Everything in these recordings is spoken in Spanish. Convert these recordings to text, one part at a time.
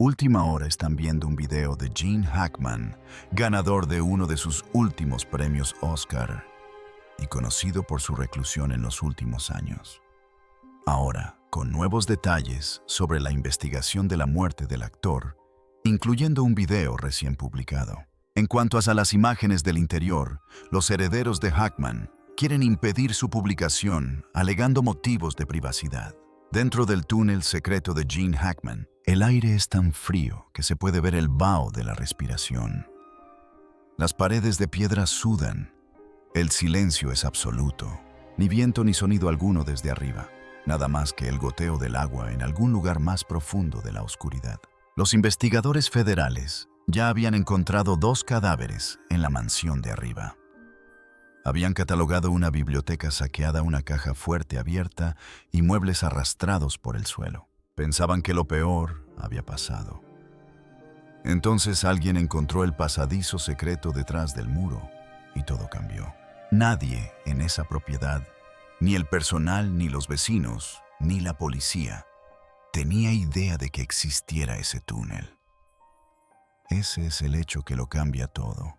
Última hora están viendo un video de Gene Hackman, ganador de uno de sus últimos premios Oscar y conocido por su reclusión en los últimos años. Ahora, con nuevos detalles sobre la investigación de la muerte del actor, incluyendo un video recién publicado. En cuanto a las imágenes del interior, los herederos de Hackman quieren impedir su publicación, alegando motivos de privacidad. Dentro del túnel secreto de Gene Hackman, el aire es tan frío que se puede ver el vaho de la respiración. Las paredes de piedra sudan. El silencio es absoluto. Ni viento ni sonido alguno desde arriba. Nada más que el goteo del agua en algún lugar más profundo de la oscuridad. Los investigadores federales ya habían encontrado 2 cadáveres en la mansión de arriba. Habían catalogado una biblioteca saqueada, una caja fuerte abierta y muebles arrastrados por el suelo. Pensaban que lo peor había pasado. Entonces alguien encontró el pasadizo secreto detrás del muro y todo cambió. Nadie en esa propiedad, ni el personal, ni los vecinos, ni la policía, tenía idea de que existiera ese túnel. Ese es el hecho que lo cambia todo.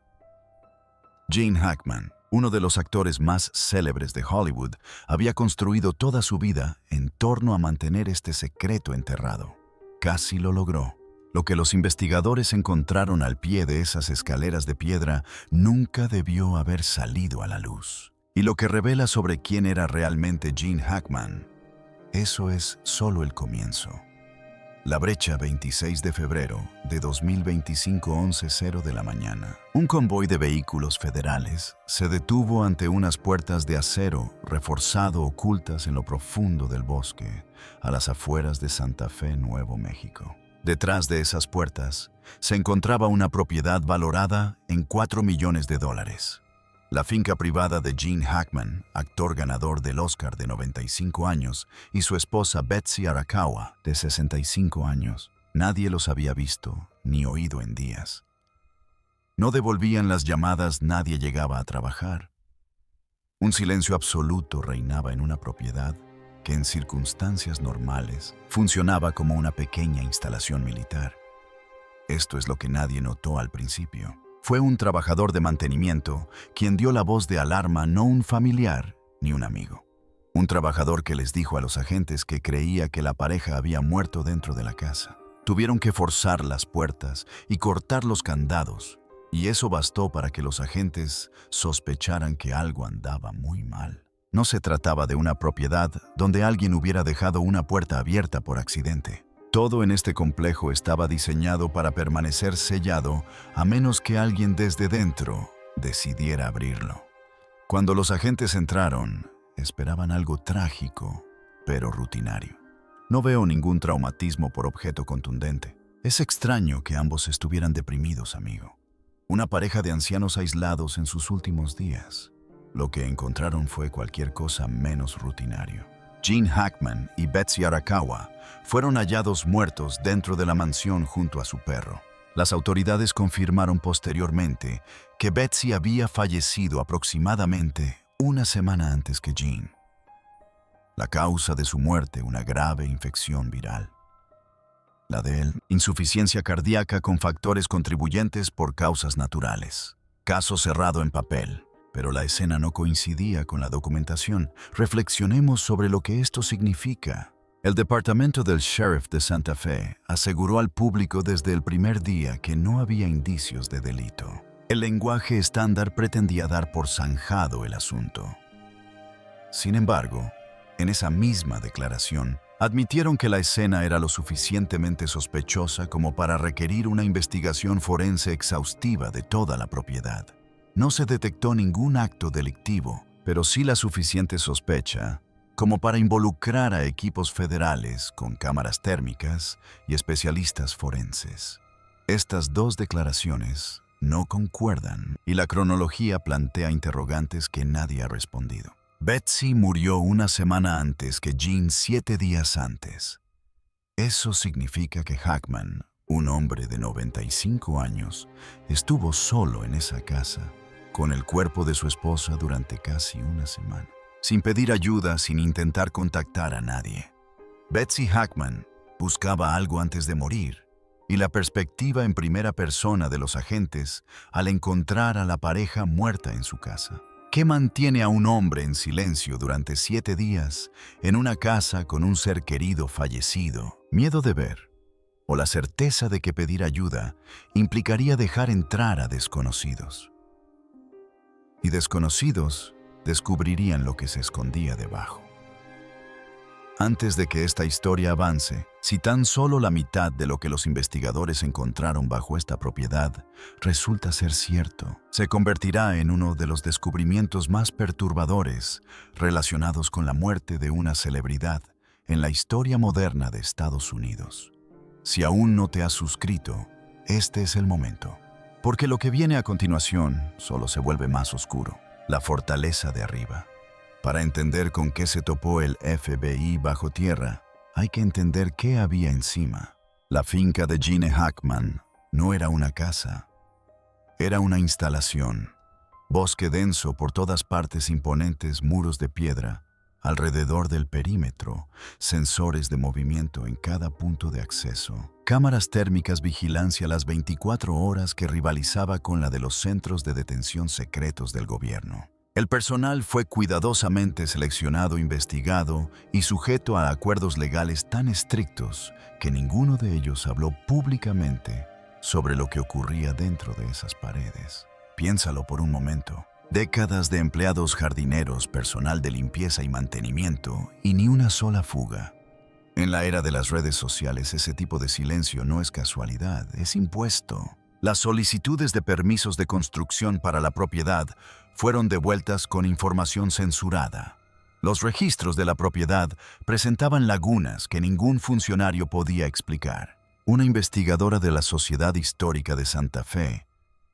Gene Hackman, uno de los actores más célebres de Hollywood, había construido toda su vida en torno a mantener este secreto enterrado. Casi lo logró. Lo que los investigadores encontraron al pie de esas escaleras de piedra nunca debió haber salido a la luz. Y lo que revela sobre quién era realmente Gene Hackman, eso es solo el comienzo. La brecha, 26 de febrero de 2025, 11:00 de la mañana. Un convoy de vehículos federales se detuvo ante unas puertas de acero reforzado ocultas en lo profundo del bosque, a las afueras de Santa Fe, Nuevo México. Detrás de esas puertas se encontraba una propiedad valorada en $4 millones. La finca privada de Gene Hackman, actor ganador del Oscar de 95 años, y su esposa Betsy Arakawa, de 65 años. Nadie los había visto ni oído en días. No devolvían las llamadas, nadie llegaba a trabajar. Un silencio absoluto reinaba en una propiedad que en circunstancias normales funcionaba como una pequeña instalación militar. Esto es lo que nadie notó al principio. Fue un trabajador de mantenimiento quien dio la voz de alarma, no un familiar ni un amigo. Un trabajador que les dijo a los agentes que creía que la pareja había muerto dentro de la casa. Tuvieron que forzar las puertas y cortar los candados, y eso bastó para que los agentes sospecharan que algo andaba muy mal. No se trataba de una propiedad donde alguien hubiera dejado una puerta abierta por accidente. Todo en este complejo estaba diseñado para permanecer sellado a menos que alguien desde dentro decidiera abrirlo. Cuando los agentes entraron, esperaban algo trágico, pero rutinario. No veo ningún traumatismo por objeto contundente. Es extraño que ambos estuvieran deprimidos, amigo. Una pareja de ancianos aislados en sus últimos días. Lo que encontraron fue cualquier cosa menos rutinario. Gene Hackman y Betsy Arakawa fueron hallados muertos dentro de la mansión junto a su perro. Las autoridades confirmaron posteriormente que Betsy había fallecido aproximadamente una semana antes que Gene. La causa de su muerte, una grave infección viral. La de él, insuficiencia cardíaca con factores contribuyentes por causas naturales. Caso cerrado en papel. Pero la escena no coincidía con la documentación. Reflexionemos sobre lo que esto significa. El departamento del sheriff de Santa Fe aseguró al público desde el primer día que no había indicios de delito. El lenguaje estándar pretendía dar por zanjado el asunto. Sin embargo, en esa misma declaración, admitieron que la escena era lo suficientemente sospechosa como para requerir una investigación forense exhaustiva de toda la propiedad. No se detectó ningún acto delictivo, pero sí la suficiente sospecha como para involucrar a equipos federales con cámaras térmicas y especialistas forenses. Estas 2 declaraciones no concuerdan y la cronología plantea interrogantes que nadie ha respondido. Betsy murió una semana antes que Gene, 7 días antes. Eso significa que Hackman, un hombre de 95 años, estuvo solo en esa casa, con el cuerpo de su esposa durante casi una semana, sin pedir ayuda, sin intentar contactar a nadie. Betsy Hackman buscaba algo antes de morir, y la perspectiva en primera persona de los agentes al encontrar a la pareja muerta en su casa. ¿Qué mantiene a un hombre en silencio durante 7 días en una casa con un ser querido fallecido? Miedo de ver, o la certeza de que pedir ayuda implicaría dejar entrar a desconocidos. Y desconocidos descubrirían lo que se escondía debajo. Antes de que esta historia avance, si tan solo la mitad de lo que los investigadores encontraron bajo esta propiedad resulta ser cierto, se convertirá en uno de los descubrimientos más perturbadores relacionados con la muerte de una celebridad en la historia moderna de Estados Unidos. Si aún no te has suscrito, este es el momento, porque lo que viene a continuación solo se vuelve más oscuro. La fortaleza de arriba. Para entender con qué se topó el FBI bajo tierra, hay que entender qué había encima. La finca de Gene Hackman no era una casa, era una instalación. Bosque denso por todas partes, imponentes muros de piedra, alrededor del perímetro, sensores de movimiento en cada punto de acceso, cámaras térmicas, vigilancia las 24 horas que rivalizaba con la de los centros de detención secretos del gobierno. El personal fue cuidadosamente seleccionado, investigado y sujeto a acuerdos legales tan estrictos que ninguno de ellos habló públicamente sobre lo que ocurría dentro de esas paredes. Piénsalo por un momento. Décadas de empleados jardineros, personal de limpieza y mantenimiento, y ni una sola fuga. En la era de las redes sociales, ese tipo de silencio no es casualidad, es impuesto. Las solicitudes de permisos de construcción para la propiedad fueron devueltas con información censurada. Los registros de la propiedad presentaban lagunas que ningún funcionario podía explicar. Una investigadora de la Sociedad Histórica de Santa Fe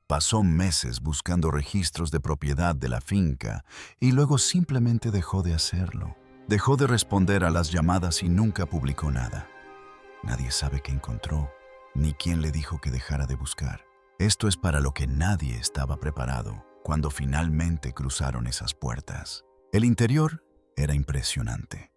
pasó meses buscando registros de propiedad de la finca y luego simplemente dejó de hacerlo. Dejó de responder a las llamadas y nunca publicó nada. Nadie sabe qué encontró, ni quién le dijo que dejara de buscar. Esto es para lo que nadie estaba preparado cuando finalmente cruzaron esas puertas. El interior era impresionante.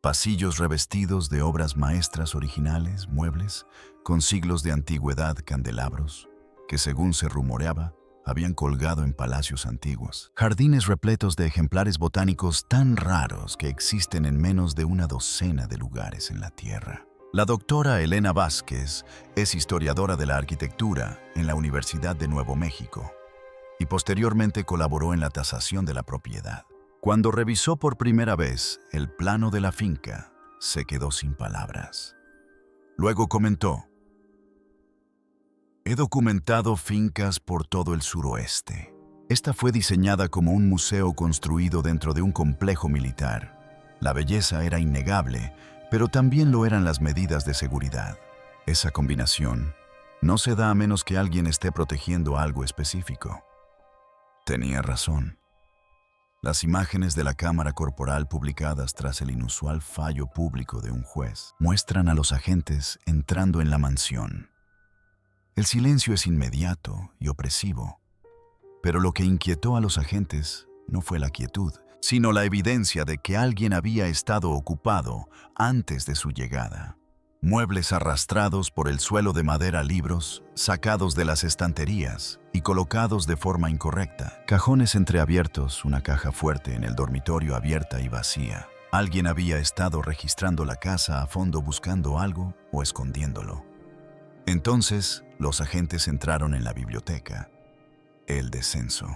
Pasillos revestidos de obras maestras originales, muebles, con siglos de antigüedad, candelabros, que según se rumoreaba, habían colgado en palacios antiguos. Jardines repletos de ejemplares botánicos tan raros que existen en menos de una docena de lugares en la Tierra. La doctora Elena Vázquez es historiadora de la arquitectura en la Universidad de Nuevo México y posteriormente colaboró en la tasación de la propiedad. Cuando revisó por primera vez el plano de la finca, se quedó sin palabras. Luego comentó: "He documentado fincas por todo el suroeste. Esta fue diseñada como un museo construido dentro de un complejo militar. La belleza era innegable, pero también lo eran las medidas de seguridad. Esa combinación no se da a menos que alguien esté protegiendo algo específico". Tenía razón. Las imágenes de la cámara corporal publicadas tras el inusual fallo público de un juez muestran a los agentes entrando en la mansión. El silencio es inmediato y opresivo, pero lo que inquietó a los agentes no fue la quietud, sino la evidencia de que alguien había estado ocupado antes de su llegada. Muebles arrastrados por el suelo de madera, libros sacados de las estanterías y colocados de forma incorrecta, cajones entreabiertos, una caja fuerte en el dormitorio abierta y vacía. Alguien había estado registrando la casa a fondo buscando algo o escondiéndolo. Entonces, los agentes entraron en la biblioteca. El descenso.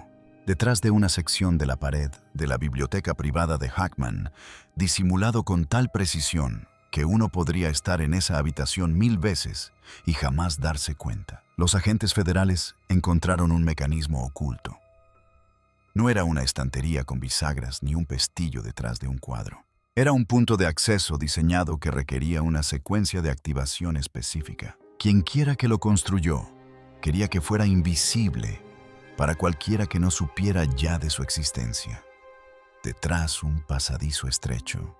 Detrás de una sección de la pared de la biblioteca privada de Hackman, disimulado con tal precisión que uno podría estar en esa habitación 1000 veces y jamás darse cuenta. Los agentes federales encontraron un mecanismo oculto. No era una estantería con bisagras ni un pestillo detrás de un cuadro. Era un punto de acceso diseñado que requería una secuencia de activación específica. Quienquiera que lo construyó quería que fuera invisible para cualquiera que no supiera ya de su existencia. Detrás, un pasadizo estrecho.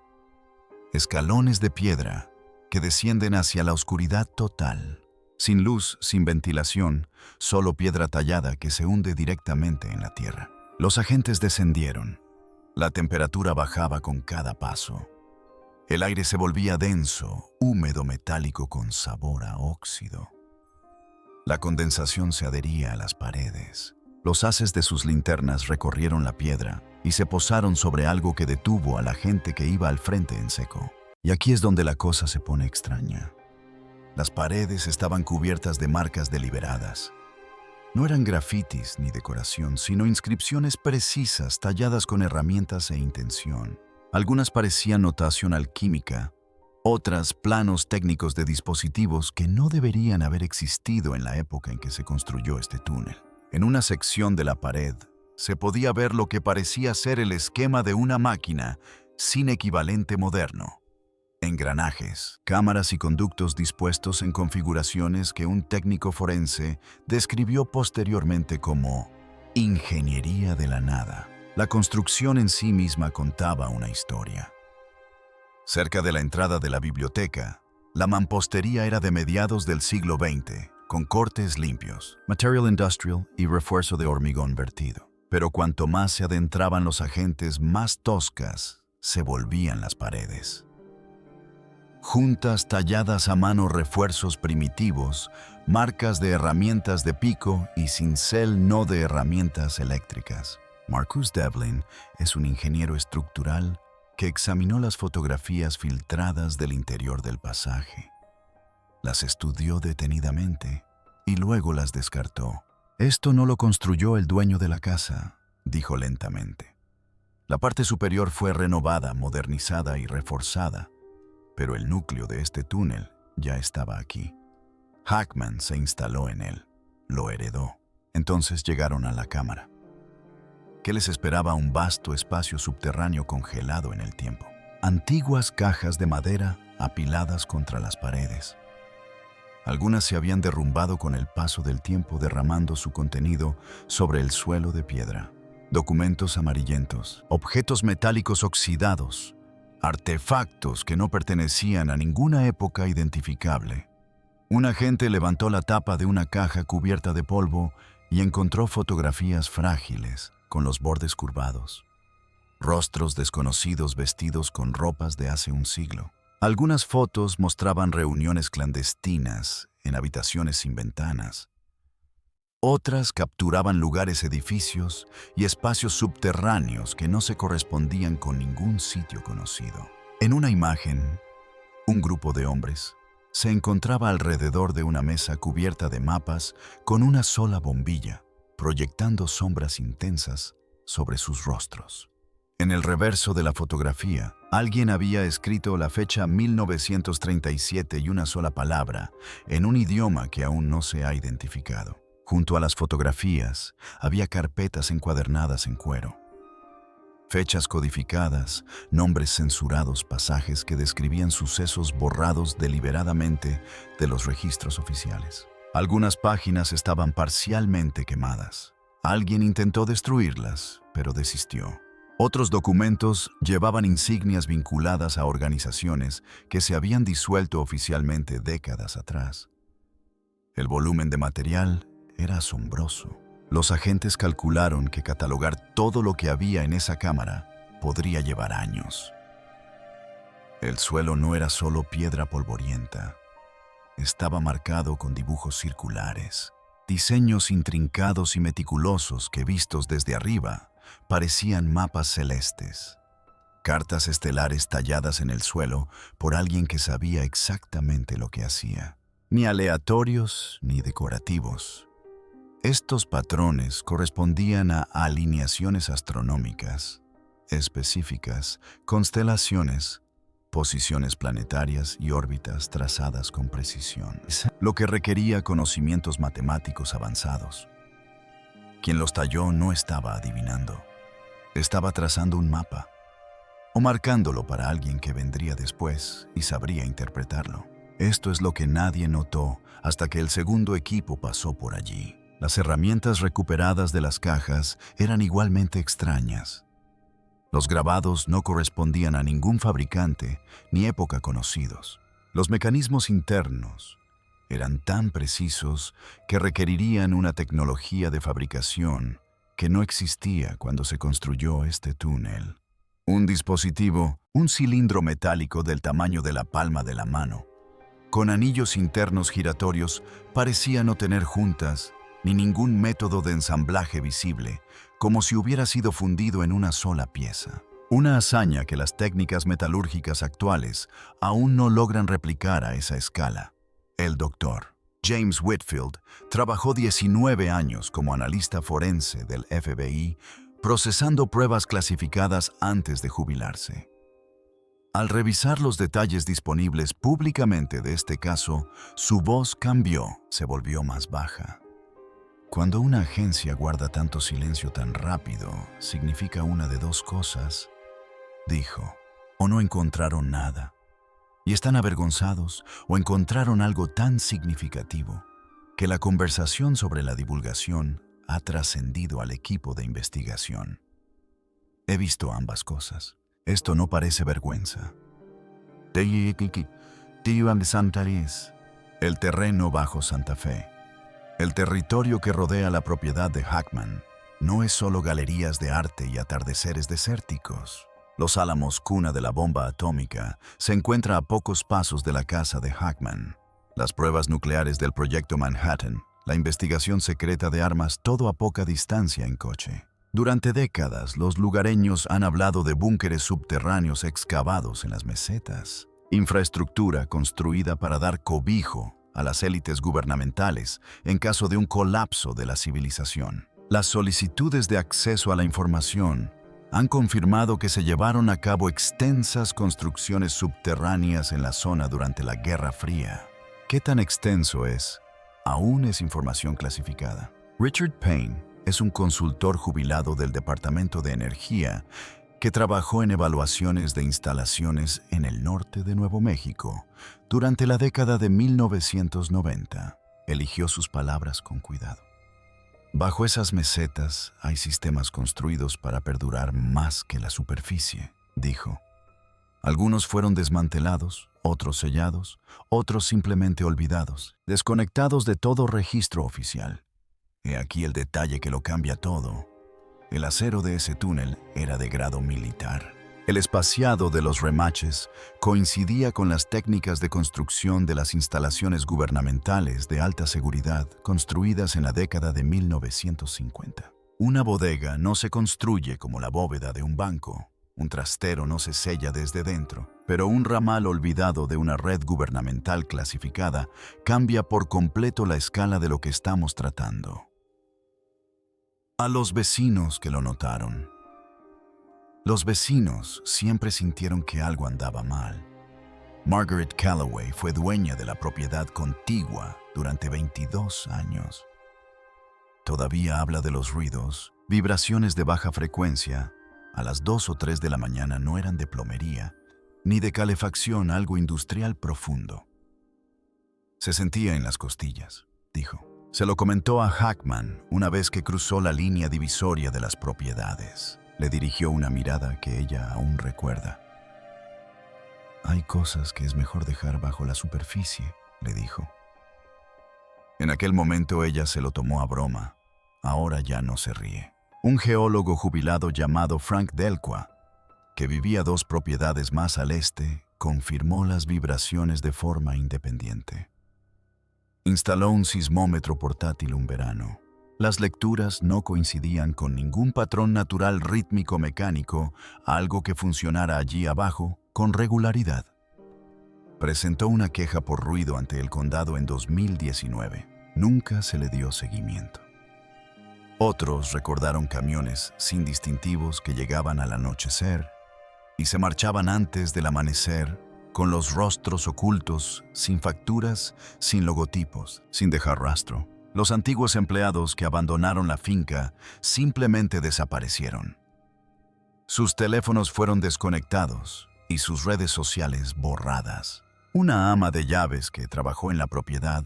Escalones de piedra que descienden hacia la oscuridad total. Sin luz, sin ventilación, solo piedra tallada que se hunde directamente en la tierra. Los agentes descendieron. La temperatura bajaba con cada paso. El aire se volvía denso, húmedo, metálico con sabor a óxido. La condensación se adhería a las paredes. Los haces de sus linternas recorrieron la piedra y se posaron sobre algo que detuvo a la gente que iba al frente en seco. Y aquí es donde la cosa se pone extraña. Las paredes estaban cubiertas de marcas deliberadas. No eran grafitis ni decoración, sino inscripciones precisas talladas con herramientas e intención. Algunas parecían notación alquímica, otras planos técnicos de dispositivos que no deberían haber existido en la época en que se construyó este túnel. En una sección de la pared se podía ver lo que parecía ser el esquema de una máquina sin equivalente moderno. Engranajes, cámaras y conductos dispuestos en configuraciones que un técnico forense describió posteriormente como ingeniería de la nada. La construcción en sí misma contaba una historia. Cerca de la entrada de la biblioteca, la mampostería era de mediados del siglo XX, con cortes limpios, material industrial y refuerzo de hormigón vertido. Pero cuanto más se adentraban los agentes, más toscas se volvían las paredes. Juntas talladas a mano, refuerzos primitivos, marcas de herramientas de pico y cincel no de herramientas eléctricas. Marcus Devlin es un ingeniero estructural que examinó las fotografías filtradas del interior del pasaje. Las estudió detenidamente y luego las descartó. «Esto no lo construyó el dueño de la casa», dijo lentamente. La parte superior fue renovada, modernizada y reforzada, pero el núcleo de este túnel ya estaba aquí. Hackman se instaló en él, lo heredó. Entonces llegaron a la cámara. ¿Qué les esperaba? Un vasto espacio subterráneo congelado en el tiempo. Antiguas cajas de madera apiladas contra las paredes. Algunas se habían derrumbado con el paso del tiempo, derramando su contenido sobre el suelo de piedra. Documentos amarillentos, objetos metálicos oxidados, artefactos que no pertenecían a ninguna época identificable. Un agente levantó la tapa de una caja cubierta de polvo y encontró fotografías frágiles, con los bordes curvados. Rostros desconocidos vestidos con ropas de hace un siglo. Algunas fotos mostraban reuniones clandestinas en habitaciones sin ventanas. Otras capturaban lugares, edificios y espacios subterráneos que no se correspondían con ningún sitio conocido. En una imagen, un grupo de hombres se encontraba alrededor de una mesa cubierta de mapas con una sola bombilla, proyectando sombras intensas sobre sus rostros. En el reverso de la fotografía, alguien había escrito la fecha 1937 y una sola palabra, en un idioma que aún no se ha identificado. Junto a las fotografías, había carpetas encuadernadas en cuero. Fechas codificadas, nombres censurados, pasajes que describían sucesos borrados deliberadamente de los registros oficiales. Algunas páginas estaban parcialmente quemadas. Alguien intentó destruirlas, pero desistió. Otros documentos llevaban insignias vinculadas a organizaciones que se habían disuelto oficialmente décadas atrás. El volumen de material era asombroso. Los agentes calcularon que catalogar todo lo que había en esa cámara podría llevar años. El suelo no era solo piedra polvorienta. Estaba marcado con dibujos circulares, diseños intrincados y meticulosos que, vistos desde arriba, parecían mapas celestes. Cartas estelares talladas en el suelo por alguien que sabía exactamente lo que hacía. Ni aleatorios ni decorativos. Estos patrones correspondían a alineaciones astronómicas específicas, constelaciones, posiciones planetarias y órbitas trazadas con precisión, lo que requería conocimientos matemáticos avanzados. Quien los talló no estaba adivinando, estaba trazando un mapa, o marcándolo para alguien que vendría después y sabría interpretarlo. Esto es lo que nadie notó hasta que el segundo equipo pasó por allí. Las herramientas recuperadas de las cajas eran igualmente extrañas. Los grabados no correspondían a ningún fabricante ni época conocidos. Los mecanismos internos eran tan precisos que requerirían una tecnología de fabricación que no existía cuando se construyó este túnel. Un dispositivo, un cilindro metálico del tamaño de la palma de la mano, con anillos internos giratorios, parecía no tener juntas ni ningún método de ensamblaje visible, como si hubiera sido fundido en una sola pieza. Una hazaña que las técnicas metalúrgicas actuales aún no logran replicar a esa escala. El doctor James Whitfield trabajó 19 años como analista forense del FBI, procesando pruebas clasificadas antes de jubilarse. Al revisar los detalles disponibles públicamente de este caso, su voz cambió, se volvió más baja. Cuando una agencia guarda tanto silencio tan rápido, significa una de dos cosas, dijo. O no encontraron nada, y están avergonzados, o encontraron algo tan significativo que la conversación sobre la divulgación ha trascendido al equipo de investigación. He visto ambas cosas. Esto no parece vergüenza. El terreno bajo Santa Fe. El territorio que rodea la propiedad de Hackman no es solo galerías de arte y atardeceres desérticos. Los Álamos, cuna de la bomba atómica, se encuentra a pocos pasos de la casa de Hackman. Las pruebas nucleares del proyecto Manhattan, la investigación secreta de armas, todo a poca distancia en coche. Durante décadas, los lugareños han hablado de búnkeres subterráneos excavados en las mesetas, infraestructura construida para dar cobijo a las élites gubernamentales en caso de un colapso de la civilización. Las solicitudes de acceso a la información han confirmado que se llevaron a cabo extensas construcciones subterráneas en la zona durante la Guerra Fría. ¿Qué tan extenso es? Aún es información clasificada. Richard Payne es un consultor jubilado del Departamento de Energía que trabajó en evaluaciones de instalaciones en el norte de Nuevo México durante la década de 1990. Eligió sus palabras con cuidado. Bajo esas mesetas hay sistemas construidos para perdurar más que la superficie, dijo. Algunos fueron desmantelados, otros sellados, otros simplemente olvidados, desconectados de todo registro oficial. He aquí el detalle que lo cambia todo. El acero de ese túnel era de grado militar. El espaciado de los remaches coincidía con las técnicas de construcción de las instalaciones gubernamentales de alta seguridad construidas en la década de 1950. Una bodega no se construye como la bóveda de un banco. Un trastero no se sella desde dentro, pero un ramal olvidado de una red gubernamental clasificada cambia por completo la escala de lo que estamos tratando. A los vecinos que lo notaron. Los vecinos siempre sintieron que algo andaba mal. Margaret Calloway fue dueña de la propiedad contigua durante 22 años. Todavía habla de los ruidos, vibraciones de baja frecuencia. A las 2 o 3 de la mañana no eran de plomería, ni de calefacción, algo industrial profundo. Se sentía en las costillas, dijo. Se lo comentó a Hackman una vez que cruzó la línea divisoria de las propiedades. Le dirigió una mirada que ella aún recuerda. Hay cosas que es mejor dejar bajo la superficie, le dijo. En aquel momento ella se lo tomó a broma. Ahora ya no se ríe. Un geólogo jubilado llamado Frank Delqua, que vivía 2 propiedades más al este, confirmó las vibraciones de forma independiente. Instaló un sismómetro portátil un verano. Las lecturas no coincidían con ningún patrón natural rítmico mecánico, algo que funcionara allí abajo con regularidad. Presentó una queja por ruido ante el condado en 2019. Nunca se le dio seguimiento. Otros recordaron camiones sin distintivos que llegaban al anochecer y se marchaban antes del amanecer con los rostros ocultos, sin facturas, sin logotipos, sin dejar rastro. Los antiguos empleados que abandonaron la finca simplemente desaparecieron. Sus teléfonos fueron desconectados y sus redes sociales borradas. Una ama de llaves que trabajó en la propiedad,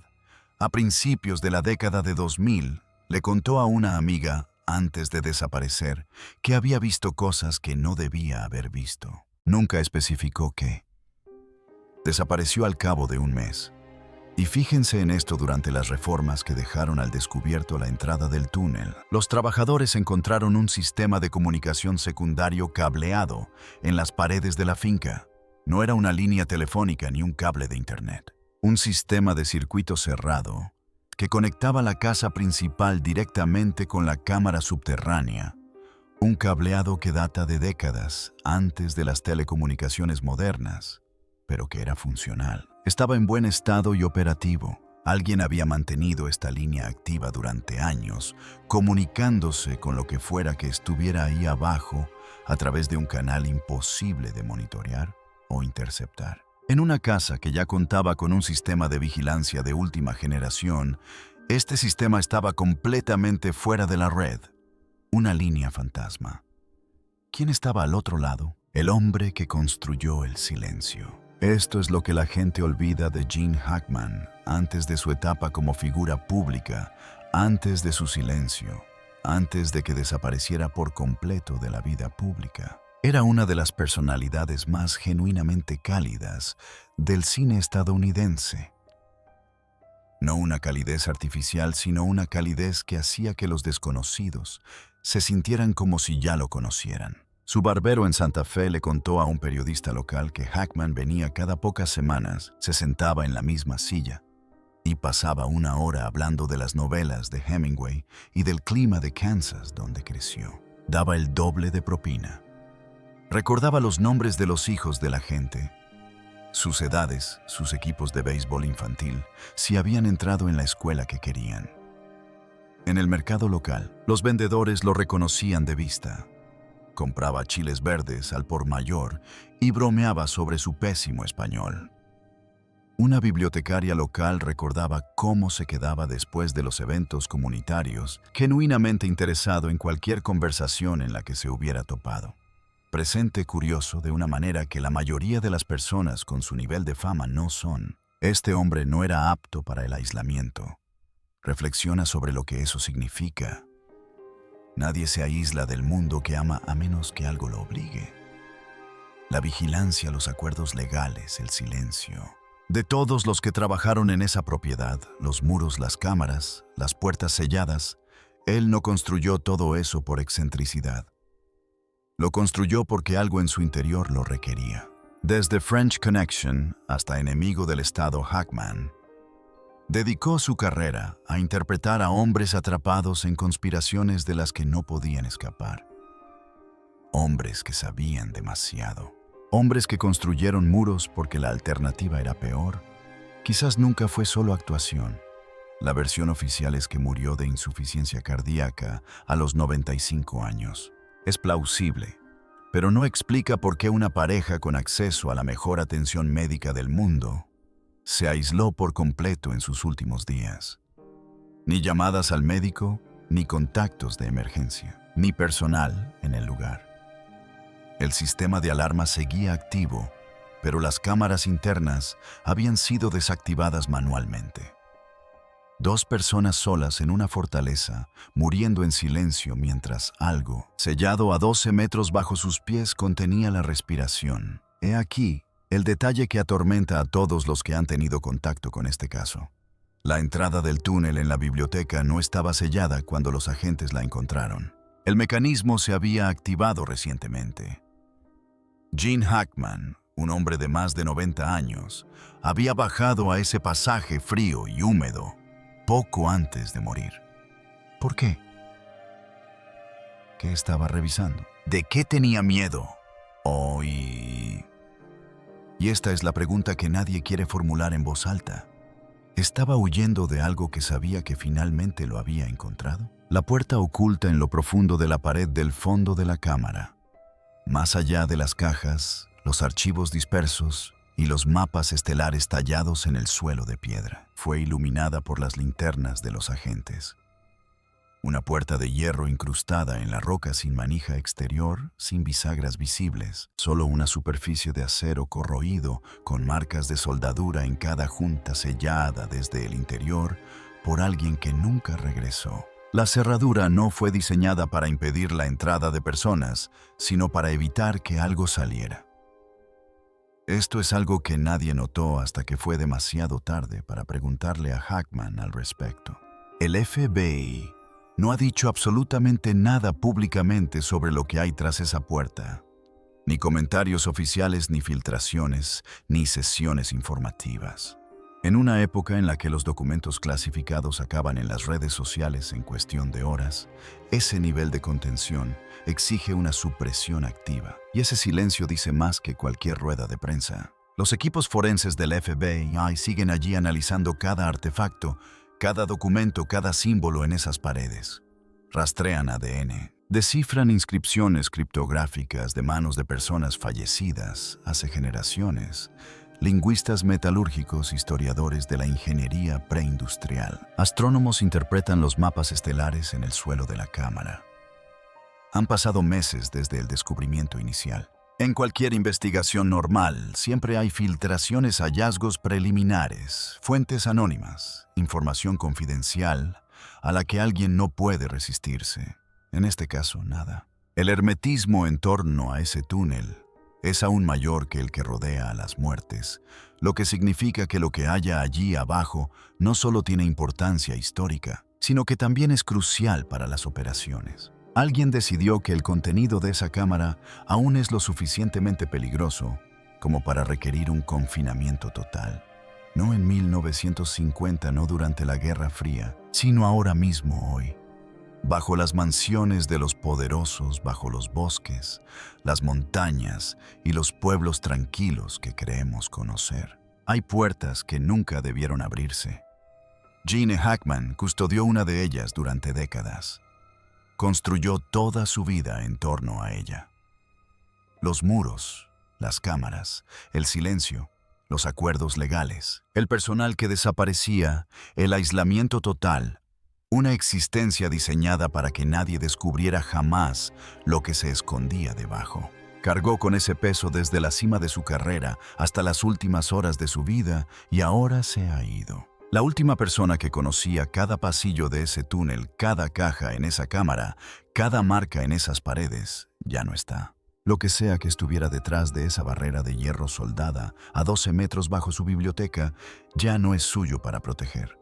a principios de la década de 2000, le contó a una amiga, antes de desaparecer, que había visto cosas que no debía haber visto. Nunca especificó qué. Desapareció al cabo de un mes. Y fíjense en esto durante las reformas que dejaron al descubierto la entrada del túnel. Los trabajadores encontraron un sistema de comunicación secundario cableado en las paredes de la finca. No era una línea telefónica ni un cable de internet. Un sistema de circuito cerrado que conectaba la casa principal directamente con la cámara subterránea. Un cableado que data de décadas antes de las telecomunicaciones modernas, pero que era funcional. Estaba en buen estado y operativo. Alguien había mantenido esta línea activa durante años, comunicándose con lo que fuera que estuviera ahí abajo a través de un canal imposible de monitorear o interceptar. En una casa que ya contaba con un sistema de vigilancia de última generación, este sistema estaba completamente fuera de la red. Una línea fantasma. ¿Quién estaba al otro lado? El hombre que construyó el silencio. Esto es lo que la gente olvida de Gene Hackman antes de su etapa como figura pública, antes de su silencio, antes de que desapareciera por completo de la vida pública. Era una de las personalidades más genuinamente cálidas del cine estadounidense. No una calidez artificial, sino una calidez que hacía que los desconocidos se sintieran como si ya lo conocieran. Su barbero en Santa Fe le contó a un periodista local que Hackman venía cada pocas semanas, se sentaba en la misma silla y pasaba una hora hablando de las novelas de Hemingway y del clima de Kansas donde creció. Daba el doble de propina. Recordaba los nombres de los hijos de la gente, sus edades, sus equipos de béisbol infantil, si habían entrado en la escuela que querían. En el mercado local, los vendedores lo reconocían de vista. Compraba chiles verdes al por mayor y bromeaba sobre su pésimo español. Una bibliotecaria local recordaba cómo se quedaba después de los eventos comunitarios, genuinamente interesado en cualquier conversación en la que se hubiera topado. Presente curioso de una manera que la mayoría de las personas con su nivel de fama no son. Este hombre no era apto para el aislamiento. Reflexiona sobre lo que eso significa. Nadie se aísla del mundo que ama a menos que algo lo obligue. La vigilancia, los acuerdos legales, el silencio. De todos los que trabajaron en esa propiedad, los muros, las cámaras, las puertas selladas, él no construyó todo eso por excentricidad. Lo construyó porque algo en su interior lo requería. Desde French Connection hasta Enemigo del Estado Hackman, dedicó su carrera a interpretar a hombres atrapados en conspiraciones de las que no podían escapar. Hombres que sabían demasiado. Hombres que construyeron muros porque la alternativa era peor. Quizás nunca fue solo actuación. La versión oficial es que murió de insuficiencia cardíaca a los 95 años. Es plausible, pero no explica por qué una pareja con acceso a la mejor atención médica del mundo se aisló por completo en sus últimos días. Ni llamadas al médico, ni contactos de emergencia, ni personal en el lugar. El sistema de alarma seguía activo, pero las cámaras internas habían sido desactivadas manualmente. 2 personas solas en una fortaleza, muriendo en silencio mientras algo, sellado a 12 metros bajo sus pies, contenía la respiración. He aquí el detalle que atormenta a todos los que han tenido contacto con este caso. La entrada del túnel en la biblioteca no estaba sellada cuando los agentes la encontraron. El mecanismo se había activado recientemente. Gene Hackman, un hombre de más de 90 años, había bajado a ese pasaje frío y húmedo poco antes de morir. ¿Por qué? ¿Qué estaba revisando? ¿De qué tenía miedo? Y esta es la pregunta que nadie quiere formular en voz alta. ¿Estaba huyendo de algo que sabía que finalmente lo había encontrado? La puerta oculta en lo profundo de la pared del fondo de la cámara. Más allá de las cajas, los archivos dispersos y los mapas estelares tallados en el suelo de piedra. Fue iluminada por las linternas de los agentes. Una puerta de hierro incrustada en la roca sin manija exterior, sin bisagras visibles, solo una superficie de acero corroído con marcas de soldadura en cada junta sellada desde el interior por alguien que nunca regresó. La cerradura no fue diseñada para impedir la entrada de personas, sino para evitar que algo saliera. Esto es algo que nadie notó hasta que fue demasiado tarde para preguntarle a Hackman al respecto. El FBI no ha dicho absolutamente nada públicamente sobre lo que hay tras esa puerta. Ni comentarios oficiales, ni filtraciones, ni sesiones informativas. En una época en la que los documentos clasificados acaban en las redes sociales en cuestión de horas, ese nivel de contención exige una supresión activa. Y ese silencio dice más que cualquier rueda de prensa. Los equipos forenses del FBI siguen allí analizando cada artefacto, cada documento, cada símbolo en esas paredes. Rastrean ADN. Descifran inscripciones criptográficas de manos de personas fallecidas hace generaciones. Lingüistas metalúrgicos, historiadores de la ingeniería preindustrial. Astrónomos interpretan los mapas estelares en el suelo de la cámara. Han pasado meses desde el descubrimiento inicial. En cualquier investigación normal, siempre hay filtraciones, hallazgos preliminares, fuentes anónimas, información confidencial a la que alguien no puede resistirse. En este caso, nada. El hermetismo en torno a ese túnel es aún mayor que el que rodea a las muertes, lo que significa que lo que haya allí abajo no solo tiene importancia histórica, sino que también es crucial para las operaciones. Alguien decidió que el contenido de esa cámara aún es lo suficientemente peligroso como para requerir un confinamiento total. No en 1950, no durante la Guerra Fría, sino ahora mismo, hoy. Bajo las mansiones de los poderosos, bajo los bosques, las montañas y los pueblos tranquilos que creemos conocer. Hay puertas que nunca debieron abrirse. Gene Hackman custodió una de ellas durante décadas. Construyó toda su vida en torno a ella. Los muros, las cámaras, el silencio, los acuerdos legales, el personal que desaparecía, el aislamiento total, una existencia diseñada para que nadie descubriera jamás lo que se escondía debajo. Cargó con ese peso desde la cima de su carrera hasta las últimas horas de su vida y ahora se ha ido. La última persona que conocía cada pasillo de ese túnel, cada caja en esa cámara, cada marca en esas paredes, ya no está. Lo que sea que estuviera detrás de esa barrera de hierro soldada a 12 metros bajo su biblioteca, ya no es suyo para proteger.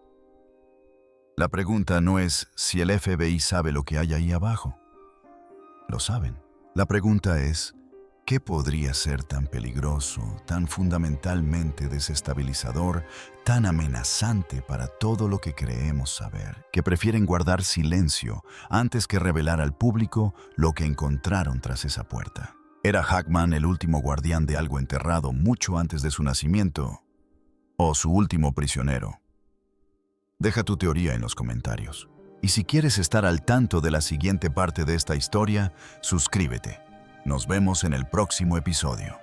La pregunta no es si el FBI sabe lo que hay ahí abajo. Lo saben. La pregunta es, ¿qué podría ser tan peligroso, tan fundamentalmente desestabilizador, tan amenazante para todo lo que creemos saber, que prefieren guardar silencio antes que revelar al público lo que encontraron tras esa puerta? ¿Era Hackman el último guardián de algo enterrado mucho antes de su nacimiento? ¿O su último prisionero? Deja tu teoría en los comentarios. Y si quieres estar al tanto de la siguiente parte de esta historia, suscríbete. Nos vemos en el próximo episodio.